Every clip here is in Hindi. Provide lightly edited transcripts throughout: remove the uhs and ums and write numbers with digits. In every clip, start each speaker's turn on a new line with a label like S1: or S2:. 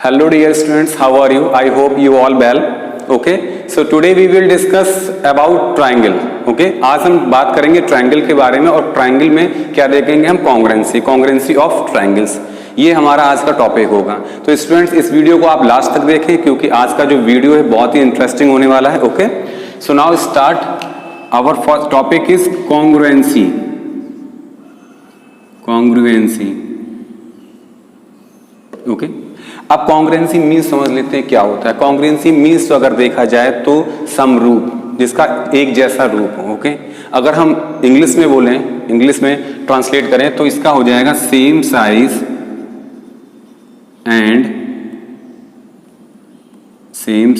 S1: Hello dear students, how are you? I hope you all well. Okay, so today we will discuss about triangle. Okay, आज हम बात करेंगे ट्रायंगल के बारे में और ट्रायंगल में क्या देखेंगे हम कॉन्ग्रुएंसी ऑफ ट्रायंगल्स। ये हमारा आज का टॉपिक होगा। तो स्टूडेंट्स इस वीडियो को आप लास्ट तक देखें क्योंकि आज का जो वीडियो है बहुत ही इंटरेस्टिंग होने वाला है। Okay, so now start our first topic is congruency. Okay, अब कॉन्ग्रुएंसी मीन्स समझ लेते हैं क्या होता है। कॉन्ग्रुएंसी मीन्स तो अगर देखा जाए तो समरूप, जिसका एक जैसा रूप हो। ओके, अगर हम इंग्लिश में बोलें, इंग्लिश में ट्रांसलेट करें तो इसका हो जाएगा same size and same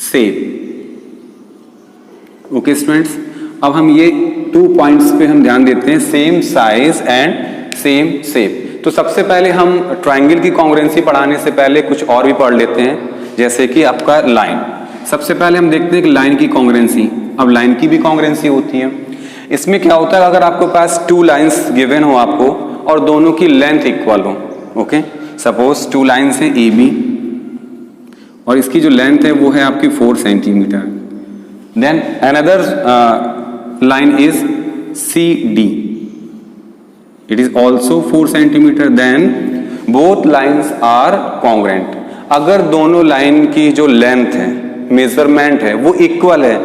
S1: shape. Okay students, अब हम ये 2 पॉइंट्स पे हम ध्यान देते हैं, same size and same shape. तो सबसे पहले हम ट्रायंगल की कॉन्ग्रुएंसी पढ़ाने से पहले कुछ और भी पढ़ लेते हैं, जैसे कि आपका लाइन। सबसे पहले हम देखते हैं कि लाइन की कॉन्ग्रुएंसी। अब लाइन की भी कॉन्ग्रुएंसी होती है। इसमें क्या होता है, अगर आपके पास 2 लाइन्स गिवन हो आपको और दोनों की लेंथ इक्वल हो। ओके, सपोज 2 लाइन्स हैं ए बी और इसकी जो लेंथ है वो है आपकी 4 centimetre. Then another line is CD, it is also 4 centimeter, then both lines are congruent। अगर दोनों लाइन की जो लेंथ है, मेजरमेंट है, वो इक्वल है,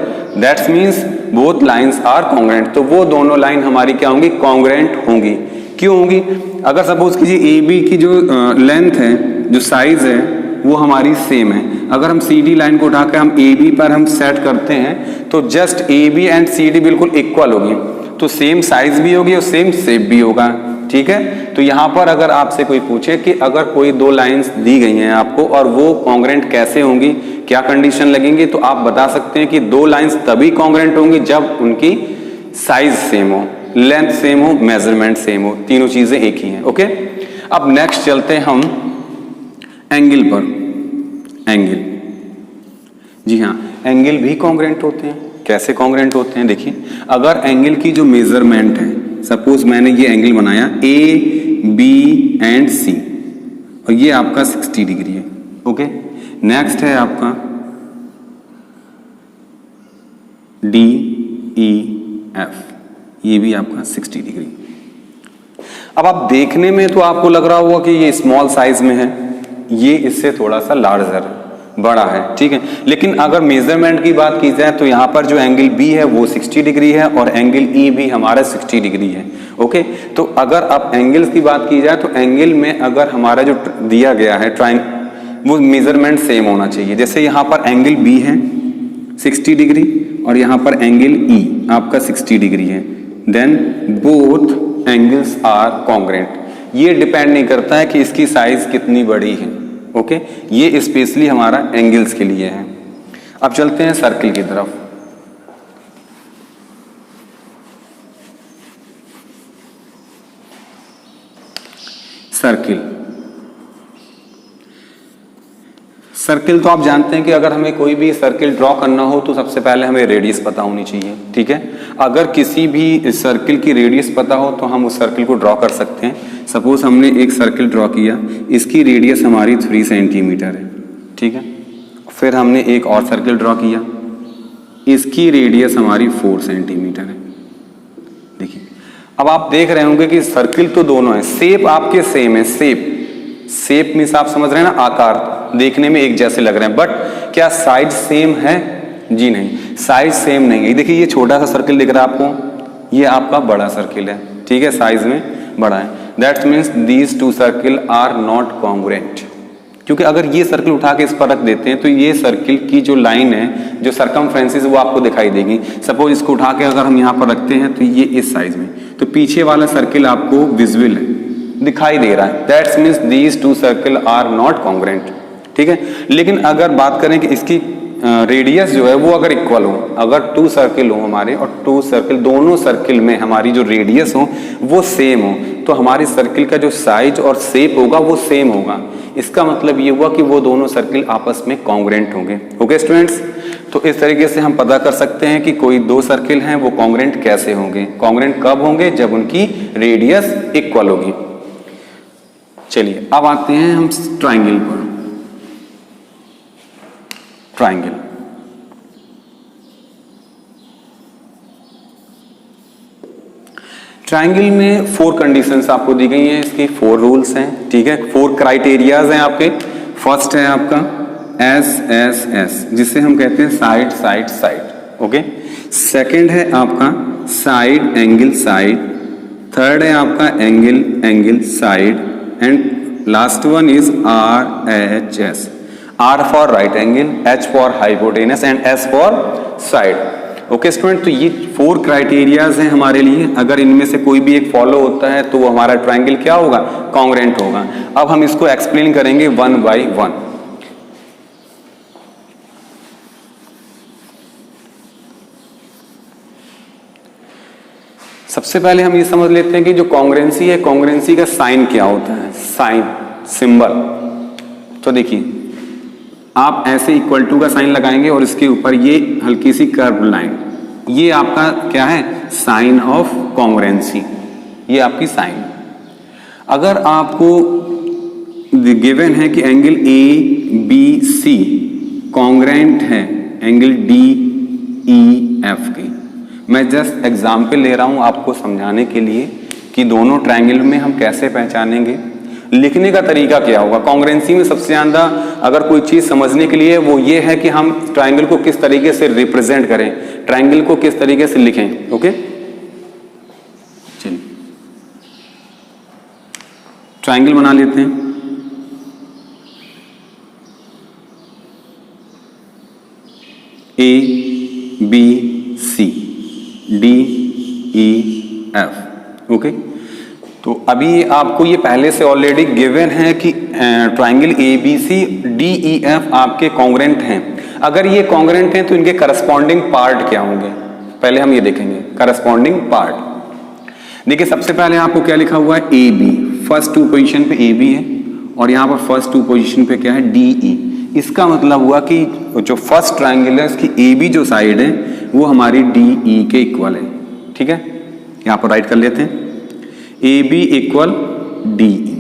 S1: that's means both lines are congruent. तो वो दोनों लाइन हमारी क्या होंगी, कॉन्ग्रुएंट होंगी। क्यों होंगी? अगर सपोज कीजिए ए बी की जो लेंथ है, जो साइज है, वो हमारी सेम है। अगर हम सी डी लाइन को उठाकर हम ए बी पर हम सेट करते हैं तो just A B and C D बिल्कुल इक्वल होगी, तो सेम साइज भी होगी और सेम शेप भी होगा। ठीक है, तो यहाँ पर अगर आपसे कोई पूछे कि अगर कोई 2 लाइंस दी गई हैं आपको और वो कॉन्ग्रुएंट कैसे होंगी, क्या कंडीशन लगेंगी, तो आप बता सकते हैं कि 2 लाइंस तभी कॉन्ग्रुएंट होंगी जब उनकी साइज सेम हो, लेंथ सेम हो, मेजरमेंट सेम हो, तीनों चीजें एक ही हैं। ओके, अब नेक्स्ट चलते हैं हम एंगल पर। एंगल, जी हाँ, एंगल भी कॉन्ग्रुएंट होते हैं। कैसे कॉन्ग्रुएंट होते हैं, देखिए, अगर एंगल की जो मेजरमेंट है, सपोज मैंने ये एंगल बनाया ए बी एंड सी और ये आपका 60 डिग्री है। ओके, नेक्स्ट है आपका डी ई एफ, ये भी आपका 60 डिग्री। अब आप देखने में तो आपको लग रहा होगा कि ये स्मॉल साइज में है, ये इससे थोड़ा सा लार्जर है, बड़ा है। ठीक है, लेकिन अगर मेजरमेंट की बात की जाए तो यहाँ पर जो एंगल बी है वो 60 डिग्री है और एंगल ई भी हमारा 60 डिग्री है। ओके, तो अगर अब एंगल्स की बात की जाए तो एंगल में अगर हमारा जो दिया गया है ट्रायंगल, वो मेजरमेंट सेम होना चाहिए। जैसे यहाँ पर एंगल बी है 60 डिग्री और यहाँ पर एंगल ई आपका 60 डिग्री है, then both angles are congruent. ये डिपेंड नहीं करता है कि इसकी साइज कितनी बड़ी है। ओके, ये स्पेशली हमारा एंगल्स के लिए है। अब चलते हैं सर्किल की तरफ। सर्किल तो आप जानते हैं कि अगर हमें कोई भी सर्किल ड्रॉ करना हो तो सबसे पहले हमें रेडियस पता होनी चाहिए। ठीक है, अगर किसी भी सर्किल की रेडियस पता हो तो हम उस सर्किल को ड्रॉ कर सकते हैं। सपोज हमने एक सर्किल ड्रॉ किया, इसकी रेडियस हमारी 3 सेंटीमीटर है। ठीक है, फिर हमने एक और सर्किल ड्रॉ किया, इसकी रेडियस हमारी 4 सेंटीमीटर है। देखिए, अब आप देख रहे होंगे कि सर्किल तो दोनों है, शेप आपके सेम है। शेप मीन्स आप समझ रहे हैं ना, आकार देखने में एक जैसे लग रहे हैं, बट क्या साइज सेम है? जी नहीं, साइज सेम नहीं है। देखिए, ये छोटा सा सर्किल दिख रहा है आपको, ये आपका बड़ा सर्किल है। ठीक है, साइज में बड़ा है, that means these 2 circle are not congruent. क्योंकि अगर ये सर्किल उठा के इस पर रख देते हैं तो ये सर्किल की जो लाइन है, जो सरकमफ्रेंसेस, वो आपको दिखाई देगी। सपोज इसको उठा के अगर हम यहाँ पर रखते हैं तो ये इस साइज में, तो पीछे वाला सर्किल आपको विजुअल है, दिखाई दे रहा है, that means these 2 circle are not congruent. ठीक है, लेकिन अगर बात करें कि इसकी रेडियस जो है वो अगर इक्वल हो, अगर टू सर्किल हो हमारे और टू सर्किल दोनों सर्किल में हमारी जो रेडियस हो वो सेम हो, तो हमारी सर्किल का जो साइज और शेप होगा वो सेम होगा। इसका मतलब ये हुआ कि वो दोनों सर्किल आपस में कॉन्ग्रुएंट होंगे। ओके स्टूडेंट्स, तो इस तरीके से हम पता कर सकते हैं कि कोई दो सर्किल हैं वो कॉन्ग्रुएंट कैसे होंगे। कॉन्ग्रुएंट कब होंगे? जब उनकी रेडियस इक्वल होगी। चलिए अब आते हैं हम ट्राइंगल पर। ट्राइंगल, ट्राइंगल में 4 कंडीशंस आपको दी गई हैं, इसकी 4 रूल्स हैं, ठीक है, 4 क्राइटेरियाज हैं आपके। फर्स्ट है आपका SSS, जिसे हम कहते हैं side side side. Okay, second है आपका साइड एंगल साइड, थर्ड है आपका angle angle side, and last one is RHS, R for right angle, H for hypotenuse and S for side. Okay student, तो ये 4 क्राइटेरियाज हैं हमारे लिए। अगर इनमें से कोई भी एक फॉलो होता है तो वो हमारा ट्राइंगल क्या होगा? कॉन्ग्रुएंट होगा। अब हम इसको एक्सप्लेन करेंगे वन बाय वन। सबसे पहले हम ये समझ लेते हैं कि जो कॉन्ग्रुएंसी है, कॉन्ग्रुएंसी का साइन क्या होता है? Sign, symbol. तो देखिए, आप ऐसे इक्वल टू का साइन लगाएंगे और इसके ऊपर ये हल्की सी कर्व लाइन, ये आपका क्या है? साइन ऑफ कॉन्ग्रुएंसी, ये आपकी साइन। अगर आपको गिवन है कि एंगल ABC कॉन्ग्रुएंट है एंगल DEF की, मैं जस्ट एग्जाम्पल ले रहा हूं आपको समझाने के लिए कि दोनों ट्रायंगल में हम कैसे पहचानेंगे। लिखने का तरीका क्या होगा? कॉन्ग्रुएंसी में सबसे ज्यादा अगर कोई चीज समझने के लिए वो ये है कि हम ट्रायंगल को किस तरीके से रिप्रेजेंट करें, ट्रायंगल को किस तरीके से लिखें। ओके, चलिए ट्रायंगल बना लेते हैं। ABC DEF। ओके, तो अभी आपको ये पहले से ऑलरेडी गिवन है कि ट्रायंगल ABC DEF आपके कॉन्ग्रुएंट हैं। अगर ये कॉन्ग्रुएंट हैं तो इनके करस्पॉन्डिंग पार्ट क्या होंगे, पहले हम ये देखेंगे। करस्पॉन्डिंग पार्ट देखिए, सबसे पहले आपको क्या लिखा हुआ है? AB, फर्स्ट 2 पोजीशन पे AB है और यहाँ पर फर्स्ट 2 पोजीशन पे क्या है? DE। इसका मतलब हुआ कि जो फर्स्ट ट्रायंगल है उसकी AB जो साइड है वो हमारी DE के इक्वल है। ठीक है, यहाँ पर राइट कर लेते हैं, AB इक्वल DE।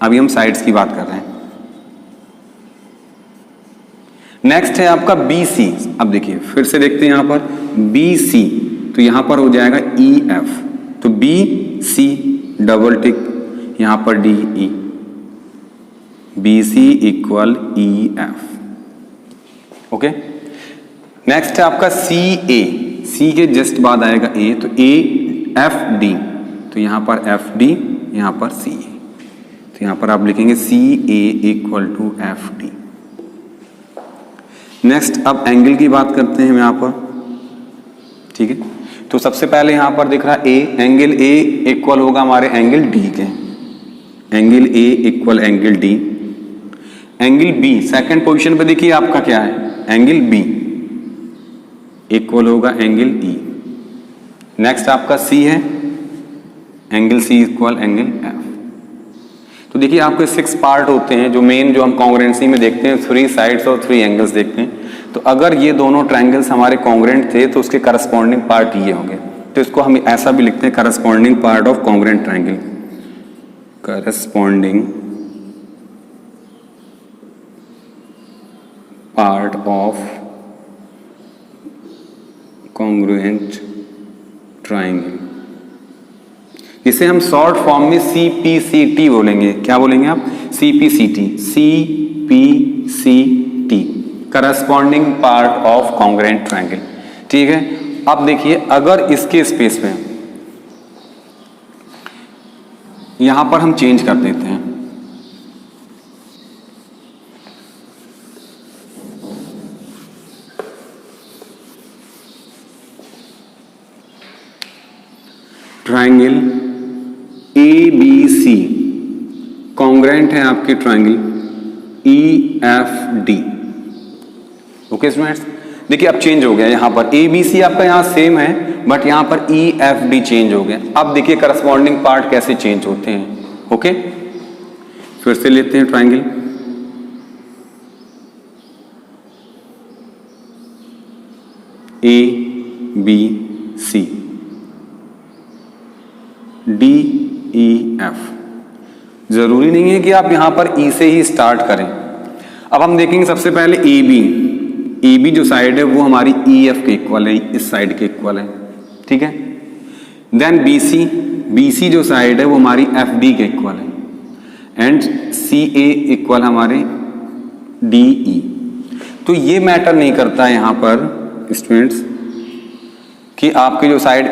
S1: अभी हम साइड्स की बात कर रहे हैं। नेक्स्ट है आपका BC। अब देखिए फिर से देखते हैं यहाँ पर BC, तो यहाँ पर हो जाएगा EF, तो BC डबल टिक, यहाँ पर DE, BC equal EF। Okay, next है आपका CA, C के जस्ट बाद आएगा A, तो AFD, तो यहाँ पर FD, यहाँ पर CA, तो यहाँ पर आप लिखेंगे CA equal to FD। Next अब एंगल की बात करते हैं यहाँ पर। ठीक है, तो सबसे पहले यहाँ पर दिख रहा है A, एंगल A इक्वल होगा हमारे एंगल D के, angle A equal angle D। Angle B second position पे देखिए आपका क्या है? एंगल B इक्वल होगा एंगल E। नेक्स्ट आपका C है, angle C equal angle F। तो देखिए आपके 6 पार्ट होते हैं जो मेन, जो हम कॉन्ग्रुएंसी में देखते हैं, 3 साइड्स और 3 एंगल्स देखते हैं। तो अगर ये दोनों ट्रायंगल्स हमारे कॉन्ग्रुएंट थे तो उसके करस्पॉन्डिंग पार्ट ये होंगे। तो इसको हम ऐसा भी लिखते हैं, corresponding part of congruent triangle, corresponding part of congruent triangle, इसे हम शॉर्ट फॉर्म में CPCT बोलेंगे। क्या बोलेंगे आप? CPCT, CPCT, corresponding part of congruent triangle. ठीक है, अब देखिए अगर इसके स्पेस में यहां पर हम चेंज कर देते हैं, ट्रायंगल ABC कॉन्ग्रुएंट है आपके ट्रायंगल EFD। ओके स्टूडेंट्स, देखिए अब चेंज हो गया यहाँ पर ABC आपका यहाँ सेम है बट यहाँ पर EFD चेंज हो गया। अब देखिए करस्पॉन्डिंग पार्ट कैसे चेंज होते हैं। ओके, फिर से लेते हैं ट्राइंगल। ABC DEF, जरूरी नहीं है कि आप यहां पर E से ही स्टार्ट करें। अब हम देखेंगे सबसे पहले AB जो साइड है वो हमारी EF के इक्वल है, इस साइड के इक्वल है, ठीक है। देन BC जो साइड है वो हमारी FD के इक्वल है एंड CA इक्वल हमारे DE। तो ये मैटर नहीं करता है यहां पर स्टूडेंट्स कि आपकी जो साइड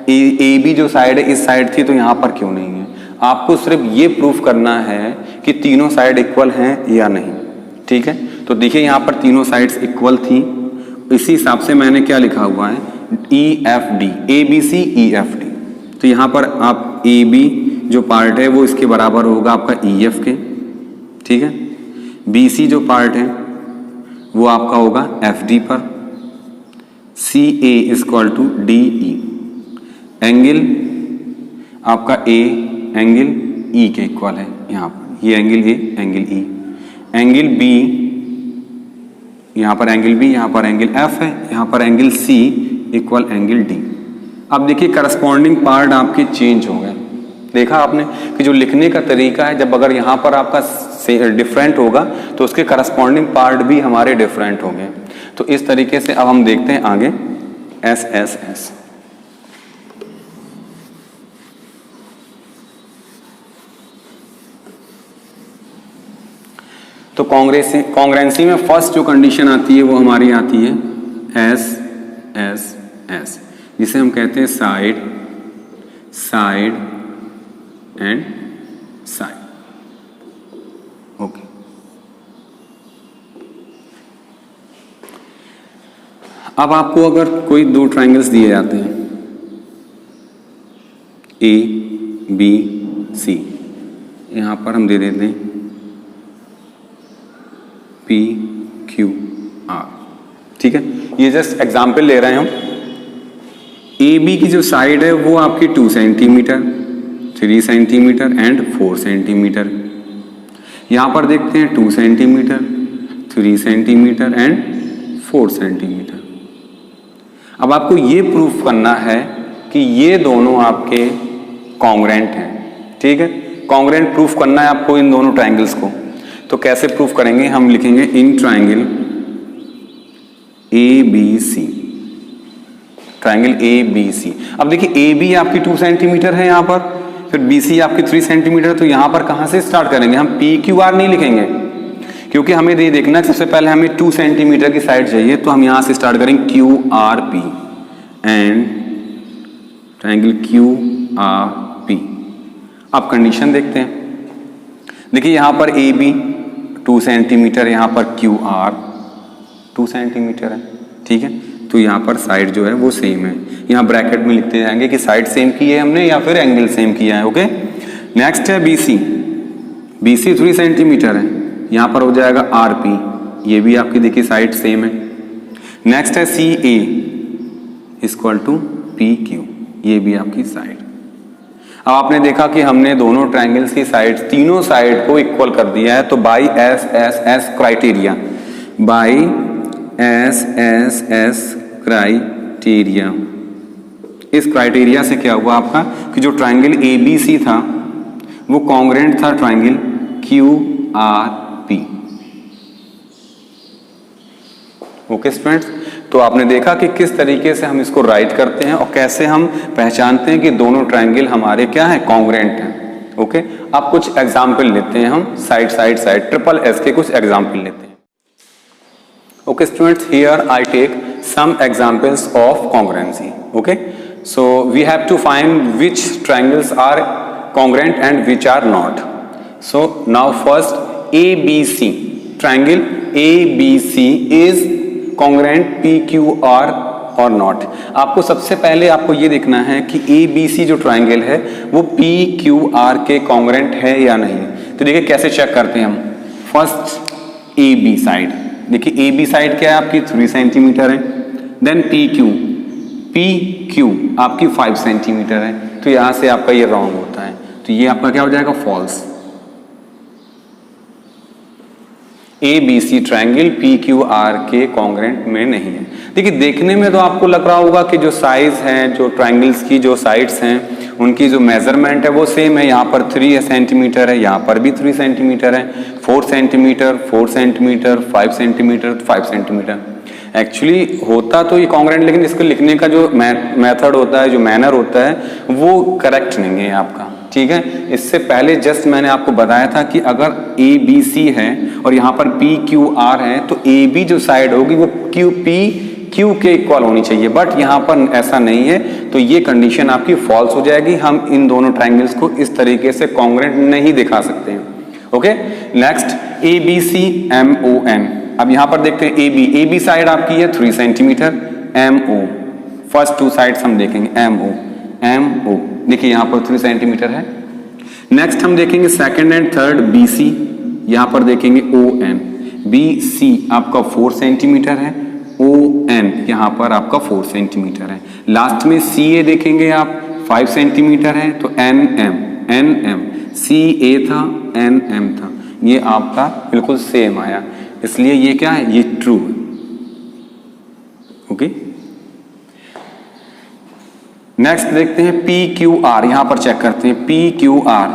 S1: AB जो साइड है इस साइड थी तो यहां पर क्यों नहीं है। आपको सिर्फ ये प्रूफ करना है कि तीनों साइड इक्वल हैं या नहीं, ठीक है। तो देखिए यहाँ पर तीनों साइड्स इक्वल थी, इसी हिसाब से मैंने क्या लिखा हुआ है EFD, ABC EFD। तो यहाँ पर आप AB जो पार्ट है वो इसके बराबर होगा आपका EF के, ठीक है। BC जो पार्ट है वो आपका होगा FD पर, CA equal to DE। Angle आपका A एंगल E के इक्वल है यहाँ पर, ये angle A angle E। Angle B यहाँ पर एंगल B, यहाँ पर एंगल F है, यहाँ पर angle C equal angle D। अब देखिए करस्पॉन्डिंग पार्ट आपके चेंज हो गए। देखा आपने कि जो लिखने का तरीका है, जब अगर यहाँ पर आपका डिफरेंट होगा तो उसके करस्पॉन्डिंग पार्ट भी हमारे डिफरेंट होंगे। तो इस तरीके से अब हम देखते हैं आगे SSS। तो कॉन्ग्रेंसी में फर्स्ट जो कंडीशन आती है वो हमारी आती है SSS, जिसे हम कहते हैं side side and side. Okay, अब आपको अगर कोई दो ट्राइंगल्स दिए जाते हैं ABC, यहां पर हम दे देते हैं PQR, ठीक है। ये जस्ट एग्जाम्पल ले रहे हैं हम। AB की जो साइड है वो आपकी 2 सेंटीमीटर, 3 सेंटीमीटर एंड 4 सेंटीमीटर। यहां पर देखते हैं 2 सेंटीमीटर, 3 सेंटीमीटर एंड 4 सेंटीमीटर। अब आपको ये प्रूफ करना है कि ये दोनों आपके कॉन्ग्रेंट हैं, ठीक है। कॉन्ग्रेंट प्रूफ करना है आपको इन दोनों ट्राइंगल्स को। तो कैसे प्रूफ करेंगे, हम लिखेंगे in triangle ABC, triangle ABC। अब देखिए AB आपकी 2 सेंटीमीटर है यहाँ पर, फिर BC आपकी 3 सेंटीमीटर। तो यहाँ पर कहाँ से स्टार्ट करेंगे, हम PQR नहीं लिखेंगे क्योंकि हमें ये देखना है सबसे पहले हमें 2 सेंटीमीटर की साइड चाहिए। तो हम यहाँ से स्टार्ट करेंगे QRP एंड ट्राइंगल QRP। अब कंडीशन देखते हैं। देखिए यहाँ पर AB 2 सेंटीमीटर, यहाँ पर QR 2 सेंटीमीटर है, ठीक है। तो यहाँ पर साइड जो है वो सेम है। यहाँ ब्रैकेट में लिखते जाएंगे कि साइड सेम की है हमने या फिर एंगल सेम किया है। ओके, नेक्स्ट है BC 3 सेंटीमीटर है, यहाँ पर हो जाएगा RP, ये भी आपकी देखिए साइड सेम है। नेक्स्ट है CA इक्वल टू PQ, ये भी आपकी साइड। अब आपने देखा कि हमने दोनों ट्रायंगल्स की साइड, तीनों साइड को इक्वल कर दिया है। तो by SSS criteria, by SSS criteria, इस क्राइटेरिया से क्या हुआ आपका कि जो ट्रायंगल ABC था वो कॉन्ग्रेंट था ट्रायंगल QRP। ओके स्टूडेंट्स, तो आपने देखा कि किस तरीके से हम इसको राइट करते हैं और कैसे हम पहचानते हैं कि दोनों ट्रायंगल हमारे क्या है, कॉन्ग्रेंट हैं। ओके, अब कुछ एग्जाम्पल लेते हैं हम side side side triple S के कुछ एग्जाम्पल लेते हैं। Okay students, here I take some examples of congruency. Okay, so we have to find which triangles are congruent and which are not. So now first ABC, triangle ABC is congruent PQR or not. आपको सबसे पहले आपको ये देखना है कि ABC जो ट्राइंगल है वो PQR के congruent है या नहीं। तो देखिए कैसे चेक करते हैं हम। फर्स्ट AB साइड, देखिए ए बी साइड क्या है आपकी 3 सेंटीमीटर है। देन पी क्यू आपकी 5 सेंटीमीटर है। तो यहां से आपका ये रॉन्ग होता है, तो ये आपका क्या हो जाएगा, false. A B C triangle P Q R के कॉन्ग्रेंट में नहीं है। देखिए देखने में तो आपको लग रहा होगा कि जो साइज है, जो ट्रायंगल्स की जो साइड्स हैं, उनकी जो मेजरमेंट है वो सेम है। यहाँ पर 3 सेंटीमीटर है, यहाँ पर भी 3 सेंटीमीटर है, 4 centimetre, 4 centimetre, 5 centimetre, 5 centimetre. Actually होता तो ये कॉन्ग्रेंट, लेकिन इसको लिखने का जो मेथड होता है, जो मैनर होता है, वो करेक्ट नहीं है आपका। ठीक है, इससे पहले जस्ट मैंने आपको बताया था कि अगर ए बी सी है और यहाँ पर पी क्यू आर है, तो ए बी जो साइड होगी वो क्यू पी क्यू के इक्वल होनी चाहिए, बट यहाँ पर ऐसा नहीं है, तो ये कंडीशन आपकी फॉल्स हो जाएगी। हम इन दोनों ट्रायंगल्स को इस तरीके से कॉन्ग्रेंट नहीं दिखा सकते हैं। Okay, next A B C M O N. अब यहाँ पर देखते हैं ए बी साइड आपकी है 3 centimetre, M O first 2 sides हम देखेंगे, एम ओ देखिए यहाँ पर 3 सेंटीमीटर है। नेक्स्ट हम देखेंगे second and third B C, यहाँ पर देखेंगे ओ एन। बी सी आपका 4 सेंटीमीटर है, ओ एन यहाँ पर आपका 4 सेंटीमीटर है। लास्ट में सी ए देखेंगे आप 5 सेंटीमीटर है, तो एन एम सी ए था, एन एम था, ये आपका बिल्कुल सेम आया, इसलिए ये क्या है, ये ट्रू है। ओके, नेक्स्ट देखते हैं पी क्यू आर, यहां पर चेक करते हैं P Q are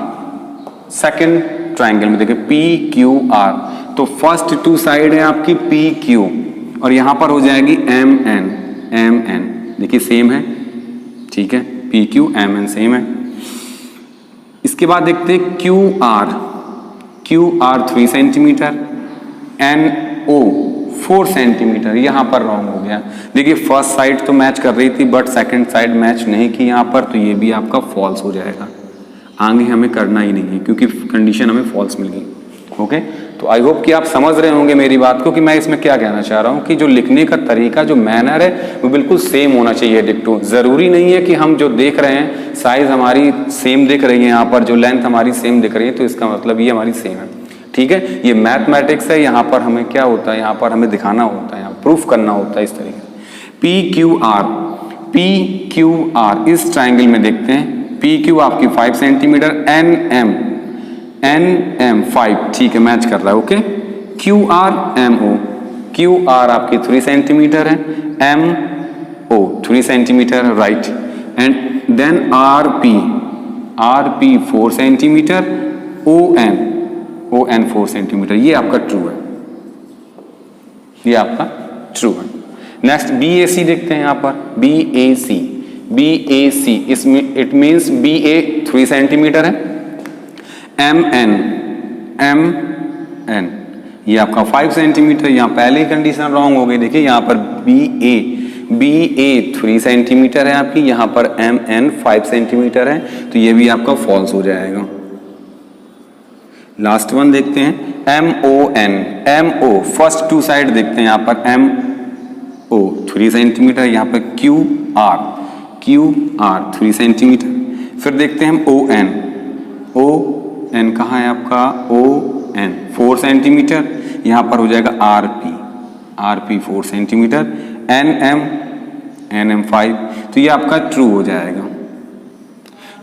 S1: second triangle में देखिए पी क्यू आर, तो फर्स्ट 2 साइड है आपकी पी क्यू और यहां पर हो जाएगी एम एन देखिए सेम है। ठीक है, P Q M N same है। इसके बाद देखते हैं Q R 3 centimetre, N O 4 centimetre, यहां पर रॉन्ग हो गया। देखिए फर्स्ट साइड तो मैच कर रही थी बट सेकंड साइड मैच नहीं की यहां पर, तो ये भी आपका फॉल्स हो जाएगा। आगे हमें करना ही नहीं है क्योंकि कंडीशन हमें फॉल्स मिल गई। ओके, तो आई होप कि आप समझ रहे होंगे मेरी बात को कि मैं इसमें क्या कहना चाह रहा हूं कि जो लिखने का तरीका, जो मैनर है, वो बिल्कुल सेम होना चाहिए डिक्टो। जरूरी नहीं है कि हम जो देख रहे हैं साइज हमारी सेम दिख रही है, यहाँ पर जो लेंथ हमारी सेम दिख रही है, तो इसका मतलब ये हमारी सेम है। ठीक है, ये मैथमेटिक्स है, यहाँ पर हमें क्या होता है, यहाँ पर हमें दिखाना होता है, यहाँ प्रूफ करना होता है इस तरीके से। पी क्यू आर इस ट्राइंगल में देखते हैं, पी क्यू आपकी 5 सेंटीमीटर, एन एम 5, ठीक है मैच कर रहा है। ओके, क्यू आर आपकी 3 सेंटीमीटर है, M O 3 centimetre, right. And then R P 4 centimetre, O N 4 centimetre, ये आपका ट्रू है, ये आपका ट्रू है। नेक्स्ट बी ए सी देखते हैं, यहाँ पर बी ए सी इसमें it means B A 3 centimetre है, एम एन ये आपका 5 सेंटीमीटर, यहाँ पहले ही कंडीशन रॉन्ग हो गई। देखिए यहाँ पर बी ए 3 सेंटीमीटर है आपकी, यहाँ पर एम एन 5 सेंटीमीटर है, तो ये भी आपका फॉल्स हो जाएगा। लास्ट वन देखते हैं एम ओ फर्स्ट 2 साइड देखते हैं, यहाँ पर एम ओ 3 सेंटीमीटर, यहाँ पर क्यू आर 3 सेंटीमीटर। फिर देखते हैं हम ओ एन कहाँ है आपका, ओ एन 4 सेंटीमीटर, यहाँ पर हो जाएगा R P 4 centimetre, N M 5, तो ये आपका ट्रू हो जाएगा।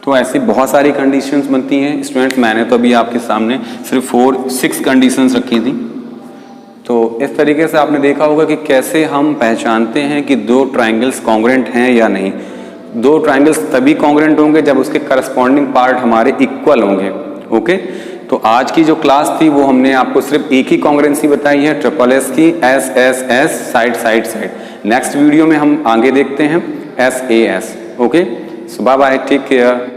S1: तो ऐसी बहुत सारी कंडीशंस बनती हैं स्टूडेंट्स, मैंने तो अभी आपके सामने सिर्फ 6 कंडीशंस रखी थी। तो इस तरीके से आपने देखा होगा कि कैसे हम पहचानते हैं कि 2 ट्राइंगल्स कॉन्ग्रेंट हैं या नहीं। 2 ट्राइंगल्स तभी कॉन्ग्रेंट होंगे जब उसके करस्पॉन्डिंग पार्ट हमारे इक्वल होंगे। ओके, तो आज की जो क्लास थी वो हमने आपको सिर्फ एक ही कॉन्ग्रेंसी बताई है, SSS की, SSS साइड। नेक्स्ट वीडियो में हम आगे देखते हैं SAS। ओके, सो बाय बाय, टेक केयर।